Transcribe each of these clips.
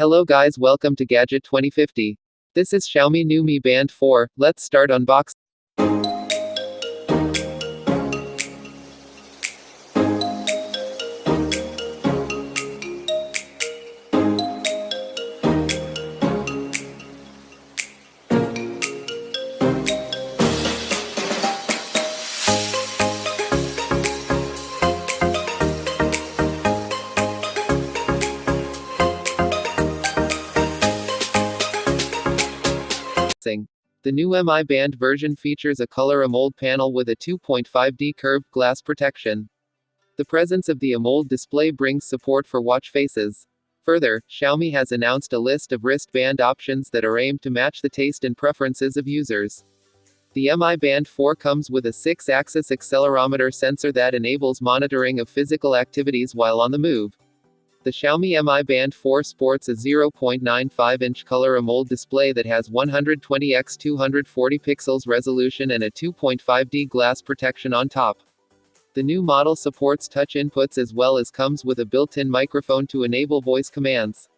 Hello guys, welcome to Gadget 2050. This is Xiaomi new Mi Band 4. Let's start unboxing. The new Mi Band version features a color AMOLED panel with a 2.5D curved glass protection. The presence of the AMOLED display brings support for watch faces. Further, Xiaomi has announced a list of wristband options that are aimed to match the taste and preferences of users. The Mi Band 4 comes with a 6-axis accelerometer sensor that enables monitoring of physical activities while on the move. The Xiaomi Mi Band 4 sports a 0.95-inch color AMOLED display that has 120 x 240 pixels resolution and a 2.5D glass protection on top. The new model supports touch inputs as well as comes with a built-in microphone to enable voice commands.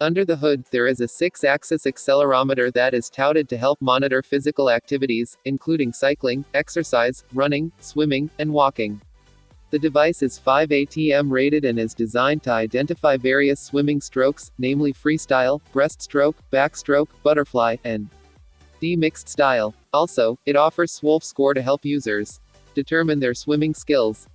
Under the hood, there is a 6-axis accelerometer that is touted to help monitor physical activities, including cycling, exercise, running, swimming, and walking. The device is 5 ATM rated and is designed to identify various swimming strokes, namely freestyle, breaststroke, backstroke, butterfly, and mixed style. Also, it offers SWOLF score to help users determine their swimming skills.